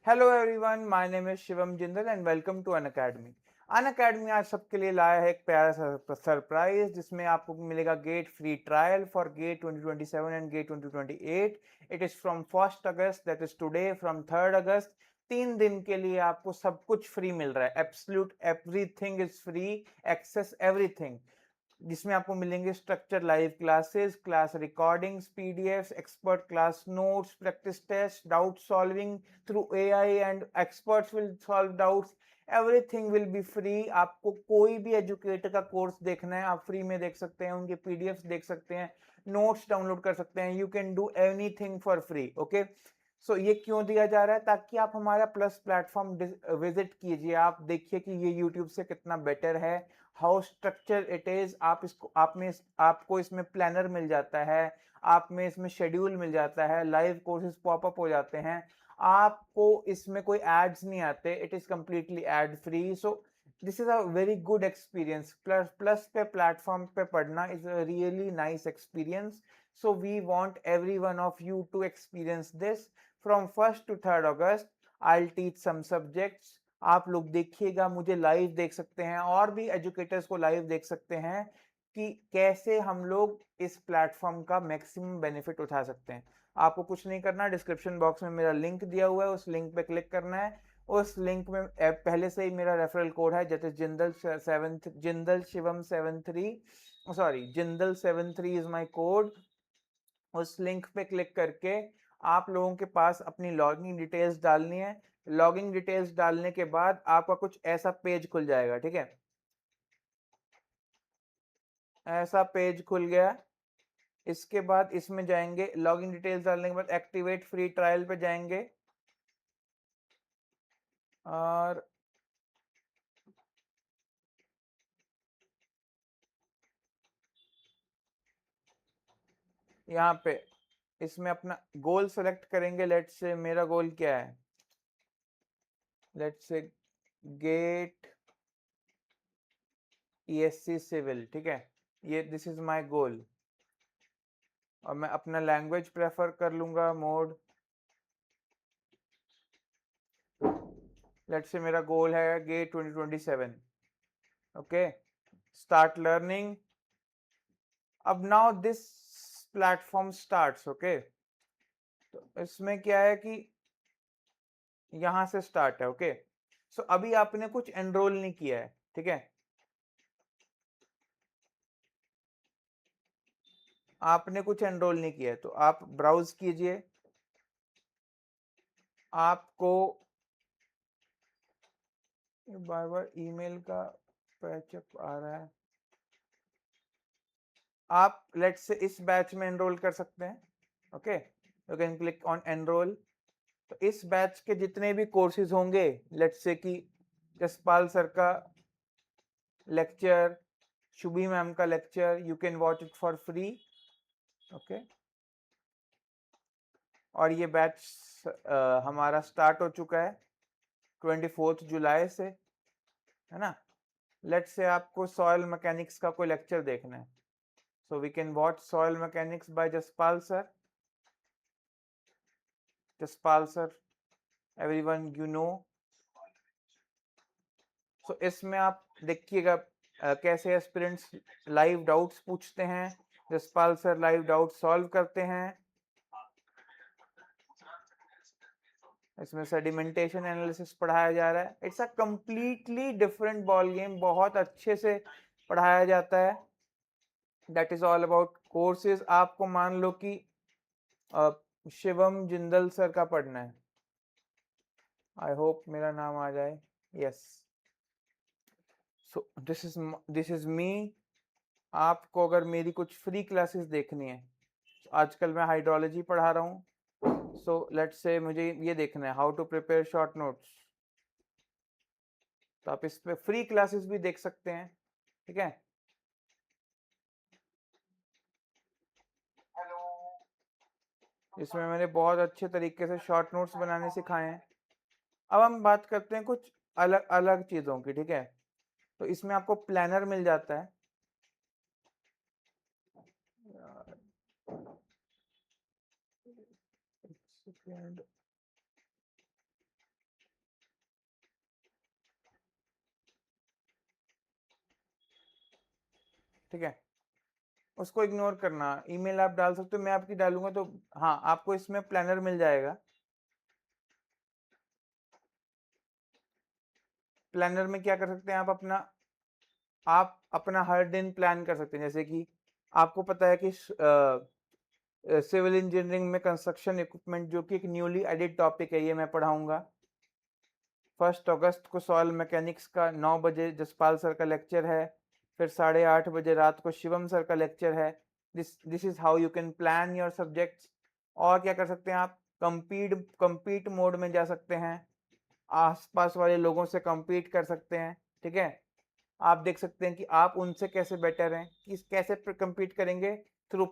Hello everyone, my name is Shivam Jindal and welcome to Unacademy. Unacademy आज सबके लिए लाया है एक प्यारा सा सरप्राइज जिसमें आपको मिलेगा get free trial for GATE 2027 and GATE 2028। It is from 1 August, that is today, from 3 August. 3 दिन के लिए आपको सब कुछ फ्री मिल रहा है। Absolute everything is free, access everything, जिसमें आपको मिलेंगे structure live classes, class recordings, PDFs, expert class notes, practice test, doubt solving through AI and experts will solve doubts. Everything will be free. आपको कोई भी educator का course देखना है आप फ्री में देख सकते हैं, उनके पीडीएफ्स देख सकते हैं, नोट्स डाउनलोड कर सकते हैं। You can do anything for free. Okay, so ये क्यों दिया जा रहा है? ताकि आप हमारा प्लस प्लेटफॉर्म विजिट कीजिए, आप देखिए कि ये यूट्यूब से कितना बेटर है, हाउ स्ट्रक्चर इट इज। आप इसको आपको इसमें प्लानर मिल जाता है, आप में इसमें शेड्यूल मिल जाता है, लाइव कोर्सेज पॉपअप हो जाते हैं, आपको इसमें कोई एड्स नहीं आते, it is completely ad free. So this is a very good experience. Plus पे प्लेटफॉर्म पे पढ़ना is a really nice experience. So we want every one of you to experience this from 1 to 3 August. I teach some subjects. आप लोग देखिएगा, मुझे live देख सकते हैं, और भी एजुकेटर्स को लाइव देख सकते हैं कि कैसे हम लोग इस प्लेटफॉर्म का मैक्सिमम बेनिफिट उठा सकते हैं। आपको कुछ नहीं करना, डिस्क्रिप्शन बॉक्स में मेरा लिंक दिया हुआ है, उस लिंक पे क्लिक करना है। उस लिंक में पहले से ही मेरा रेफरल कोड है, जैसे Jindal Shivam 73, sorry Jindal 73 is my code. उस लिंक पे क्लिक करके आप लोगों के पास अपनी लॉगिन डिटेल्स डालनी है। लॉगिन डिटेल्स डालने के बाद आपका कुछ ऐसा पेज खुल जाएगा, ठीक है। ऐसा पेज खुल गया। इसके बाद इसमें जाएंगे, लॉगिन डिटेल्स डालने के बाद एक्टिवेट फ्री ट्रायल पे जाएंगे, और यहाँ पे इसमें अपना गोल सेलेक्ट करेंगे। लेट्स से मेरा गोल क्या है, let's say gate ESC civil, ठीक है। ये दिस इज माय गोल, और मैं अपना लैंग्वेज प्रेफर कर लूंगा, मोड। लेट्स से मेरा गोल है गेट 2027। Okay, start learning. अब now this platform starts. Okay, तो इसमें क्या है कि यहां से स्टार्ट है। ओके, सो अभी आपने कुछ एनरोल नहीं किया है, ठीक है। आपने कुछ एनरोल नहीं किया है तो आप ब्राउज कीजिए। आपको बार बार ईमेल का पैचअप आ रहा है। आप लेट्स से इस बैच में एनरोल कर सकते हैं। Okay, you can click on enrol. तो इस बैच के जितने भी कोर्सेज होंगे, लेट्स से कि जसपाल सर का लेक्चर, शुभी मैम का lecture, you can watch it for free. Okay, और ये बैच हमारा स्टार्ट हो चुका है 24 जुलाई से, है ना। लेट्स से आपको सॉइल मैकेनिक्स का कोई लेक्चर देखना है, so we can watch soil mechanics by Jaspal sir. Jaspal sir, everyone you know. So इसमें आप देखिएगा कैसे एस्पिरेंट्स लाइव डाउट्स पूछते हैं, Jaspal sir live doubt solve करते हैं। इसमें सेडिमेंटेशन एनालिसिस पढ़ाया जा रहा है। It's a completely different ball game, बहुत अच्छे से पढ़ाया जाता है। That is all about courses. आपको मान लो कि शिवम जिंदल सर का पढ़ना है, आई होप मेरा नाम आ जाए, yes. So this is me. आपको अगर मेरी कुछ फ्री क्लासेस देखनी है, आजकल मैं हाइड्रोलॉजी पढ़ा रहा हूँ, सो लेट्स से मुझे ये देखना है how to prepare short notes, तो आप इस पे फ्री क्लासेस भी देख सकते हैं, ठीक है। इसमें मैंने बहुत अच्छे तरीके से शॉर्ट नोट्स बनाने सिखाए हैं। अब हम बात करते हैं कुछ अलग अलग चीज़ों की, ठीक है। तो इसमें आपको प्लानर मिल जाता है। एक सेकेंड, ठीक है, उसको इग्नोर करना। ईमेल आप डाल सकते हो, मैं आपकी डालूंगा तो हाँ आपको इसमें प्लानर मिल जाएगा। प्लानर में क्या कर सकते हैं आप अपना हर दिन प्लान कर सकते हैं। जैसे कि आपको पता है कि सिविल इंजीनियरिंग में कंस्ट्रक्शन इक्विपमेंट जो कि एक न्यूली एडिड टॉपिक है, ये मैं पढ़ाऊंगा। 1 अगस्त को सॉइल मैकेनिक्स का 9 बजे जसपाल सर का लेक्चर है, फिर 8:30 बजे रात को शिवम सर का लेक्चर है। This is how you can plan your subjects. और क्या कर सकते हैं आप, compete मोड में जा सकते हैं, आसपास वाले लोगों से compete कर सकते हैं। ठीक है, आप देख सकते हैं कि आप उनसे कैसे बेटर हैं, किस कैसे compete करेंगे, थ्रू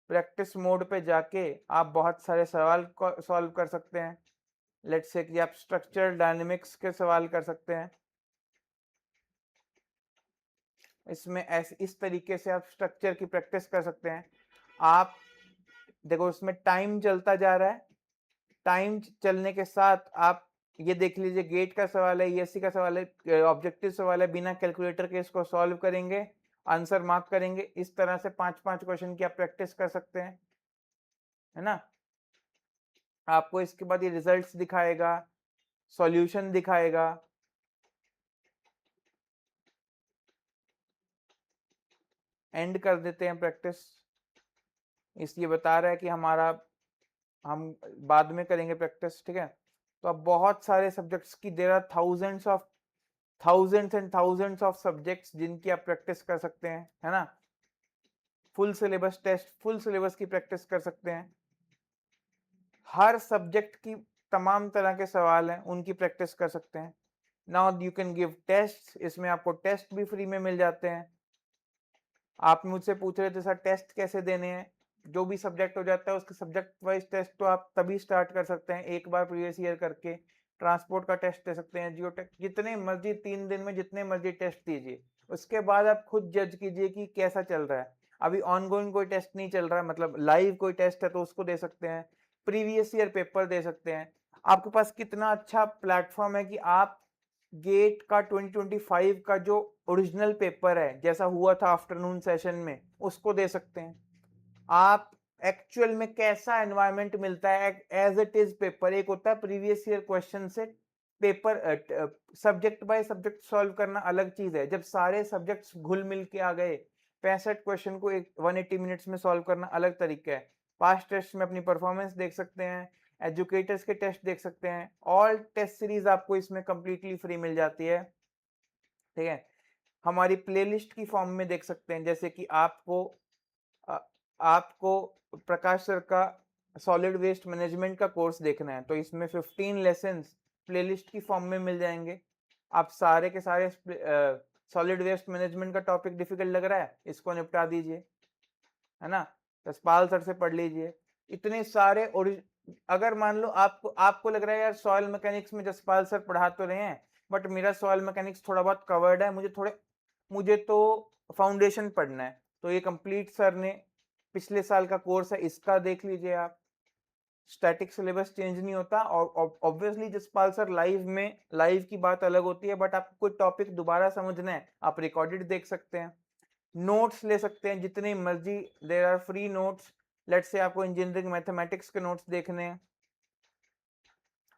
प्रैक्टिस मोड पे जाके आप बहुत सारे सवाल सॉल्व कर सकते हैं। लेट्स से कि आप स्ट्रक्चरल डायनेमिक्स के सवाल कर सकते हैं। इसमें ऐसे इस तरीके से आप स्ट्रक्चर की प्रैक्टिस कर सकते हैं। आप देखो उसमें टाइम चलता जा रहा है, टाइम चलने के साथ आप ये देख लीजिए, गेट का सवाल है, ईएससी का सवाल है, ऑब्जेक्टिव सवाल है, बिना कैलकुलेटर के इसको सॉल्व करेंगे, आंसर मार्क करेंगे। इस तरह से 5-5 क्वेश्चन की आप प्रैक्टिस कर सकते हैं, है ना। आपको इसके बाद ये रिजल्ट्स दिखाएगा, सॉल्यूशन दिखाएगा। एंड कर देते हैं प्रैक्टिस, इसलिए बता रहा है कि हम बाद में करेंगे प्रैक्टिस। ठीक है, तो अब बहुत सारे सब्जेक्ट्स की there are thousands and thousands of subjects जिनकी आप प्रैक्टिस कर सकते हैं, है ना। Full syllabus test, full syllabus की प्रैक्टिस कर सकते हैं। हर सब्जेक्ट की तमाम तरह के सवाल हैं, उनकी प्रैक्टिस कर सकते हैं। Now you can give test, इसमें आपको टेस्ट भी फ्री में मिल जाते हैं। आप मुझसे पूछ रहे थे सर टेस्ट कैसे देने हैं, जो भी सब्जेक्ट हो जाता है उसके सब्जेक्ट वाइज टेस्ट तो आप तभी स्टार्ट कर सकते हैं एक बार प्रीवियस ईयर करके। ट्रांसपोर्ट का टेस्ट दे सकते हैं, जियोटेक, जितने मर्जी 3 दिन में जितने मर्जी टेस्ट दीजिए, उसके बाद आप खुद जज कीजिए कि कैसा चल रहा है। अभी ऑनगोइंग कोई टेस्ट नहीं चल रहा है, मतलब लाइव कोई टेस्ट है तो उसको दे सकते हैं, प्रीवियस ईयर पेपर दे सकते हैं। आपके पास कितना अच्छा प्लेटफॉर्म है कि आप गेट का 2025 का जो ओरिजिनल पेपर है जैसा हुआ था आफ्टरनून सेशन में, उसको दे सकते हैं। आप एक्चुअल में कैसा एनवायरनमेंट मिलता है एज इट इज पेपर, एक होता है प्रीवियस ईयर क्वेश्चन से paper subject by subject solve करना अलग चीज है, जब सारे सब्जेक्ट्स घुल मिल के आ गए 65 क्वेश्चन को 180 मिनट्स में सॉल्व करना अलग तरीका है। पास्ट टेस्ट में अपनी परफॉर्मेंस देख सकते हैं, एजुकेटर्स के टेस्ट देख सकते हैं, ऑल टेस्ट सीरीज आपको इसमें कंप्लीटली फ्री मिल जाती है। ठीक है, हमारी प्लेलिस्ट की फॉर्म में देख सकते हैं, जैसे कि आ, आपको प्रकाश सर का सॉलिड वेस्ट मैनेजमेंट का कोर्स देखना है तो इसमें 15 लेसन्स प्लेलिस्ट की फॉर्म में मिल जाएंगे। आप सारे के सारे सॉलिड वेस्ट मैनेजमेंट का टॉपिक डिफिकल्ट लग रहा है, इसको निपटा दीजिए, है ना। जसपाल सर से पढ़ लीजिए, इतने सारे। और अगर मान लो आपको लग रहा है यार सॉइल मैकेनिक्स में जसपाल सर पढ़ा तो रहे हैं बट मेरा सॉइल मैकेनिक्स थोड़ा बहुत कवर्ड है, मुझे तो फाउंडेशन पढ़ना है, तो ये कंप्लीट सर ने पिछले साल का कोर्स है, इसका देख लीजिए आप। स्टैटिक सिलेबस चेंज नहीं होता, और ऑब्वियसली जसपाल सर लाइव की बात अलग होती है, बट आपको कोई टॉपिक दोबारा समझना है आप रिकॉर्डेड देख सकते हैं। नोट्स ले सकते हैं जितने मर्जी, there are free notes. Let's say आपको इंजीनियरिंग मैथमेटिक्स के नोट्स देखने हैं,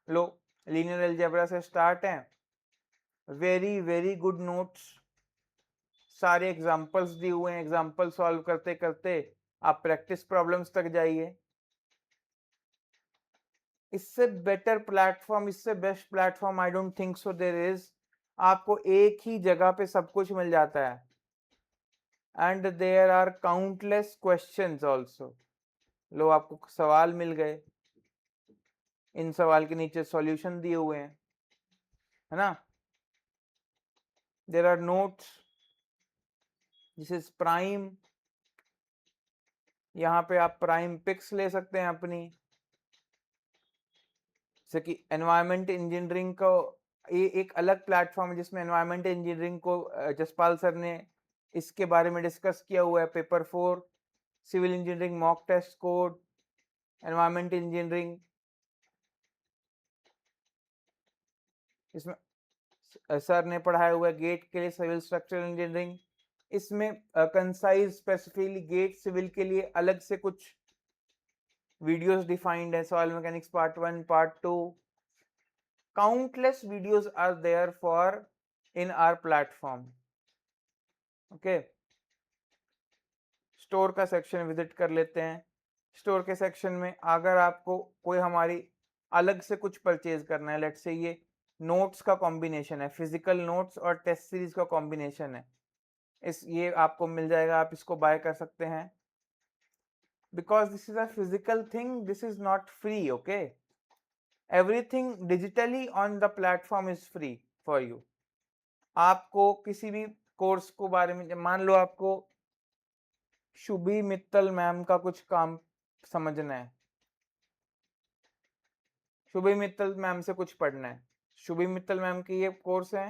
लो, लीनियर अलजेब्रा से स्टार्ट है, वेरी वेरी गुड नोट्स, सारे एग्जांपल्स दिए हुए हैं, एग्जांपल सॉल्व करते करते आप प्रैक्टिस प्रॉब्लम्स तक जाइए। इससे बेटर प्लेटफॉर्म, इससे best platform I don't think so there is. आपको एक ही जगह पे सब कुछ मिल जाता है, and there are countless questions also. लो, आपको सवाल मिल गए, इन सवाल के नीचे सॉल्यूशन दिए हुए हैं, है ना। There are notes, this is prime, यहाँ पे आप प्राइम पिक्स ले सकते हैं अपनी, जैसे कि एनवायरमेंट इंजीनियरिंग को, ये एक अलग प्लेटफॉर्म है जिसमें एनवायरमेंट इंजीनियरिंग को जसपाल सर ने इसके बारे में डिस्कस किया हुआ है। Paper 4 civil engineering mock test code, environment engineering, इसमें सर ने पढ़ाया हुआ है गेट के लिए सिविल स्ट्रक्चरल इंजीनियरिंग, इसमें कंसाइज स्पेसिफिकली गेट सिविल के लिए अलग से कुछ वीडियोस डिफाइंड है, soil mechanics part 1 part 2, countless videos are there for in our platform. Okay, store का सेक्शन विजिट कर लेते हैं। स्टोर के सेक्शन में अगर आपको कोई हमारी अलग से कुछ परचेज करना है, लेट्स से ये नोट्स का कॉम्बिनेशन है, फिजिकल नोट्स और टेस्ट सीरीज का कॉम्बिनेशन है, ये आपको मिल जाएगा, आप इसको बाय कर सकते हैं। Because this is a physical thing, this is not free, okay. Everything digitally on the platform is free for you. आपको किसी भी कोर्स को बारे में, मान लो आपको शुभी मित्तल मैम का कुछ काम समझना है, शुभी मित्तल मैम से कुछ पढ़ना है, शुभी मित्तल मैम की ये कोर्स है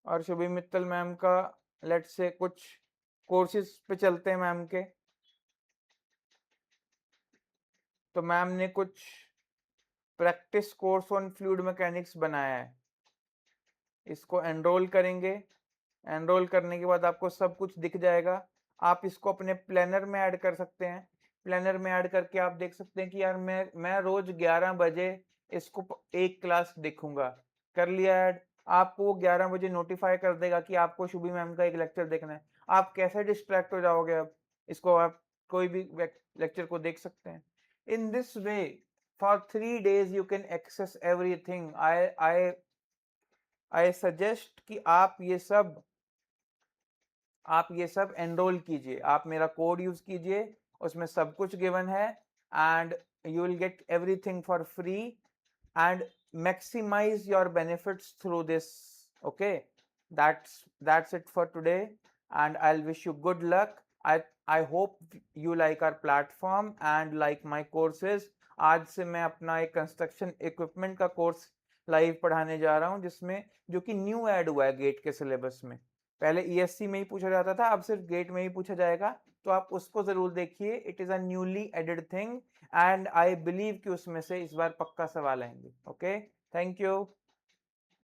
और शुभी मित्तल मैम का लेट्स से कुछ कोर्सेज पे चलते हैं मैम के, तो मैम ने कुछ practice course on fluid mechanics बनाया है, इसको एनरोल करेंगे। एनरोल करने के बाद आपको सब कुछ दिख जाएगा, आप इसको अपने प्लानर में ऐड कर सकते हैं। प्लानर में ऐड करके आप देख सकते हैं कि यार मैं रोज 11 बजे इसको एक क्लास देखूंगा, कर लिया ऐड। आपको वो 11 बजे नोटिफाई कर देगा कि आपको शुभी मैम का एक लेक्चर देखना है। आप कैसे डिस्ट्रैक्ट हो जाओगे, अब इसको आप कोई भी लेक्चर को देख सकते हैं। In this way for 3 days you can access everything. I suggest कि आप ये सब एनरोल कीजिए, आप मेरा कोड यूज कीजिए, उसमें सब कुछ गिवन है and you will get everything for free and maximize your benefits through this. Okay, that's it for today and I'll wish you good luck. I hope you like our platform and like my courses. आज से मैं अपना एक construction equipment का course live पढ़ाने जा रहा हूँ, जिसमें जो कि न्यू ऐड हुआ है गेट के सिलेबस में। पहले ईएससी में ही पूछा जाता था, अब सिर्फ गेट में ही पूछा जाएगा, तो आप उसको जरूर देखिए। It is a newly added thing and I believe कि उसमें से इस बार पक्का सवाल आएंगे। Okay, thank you.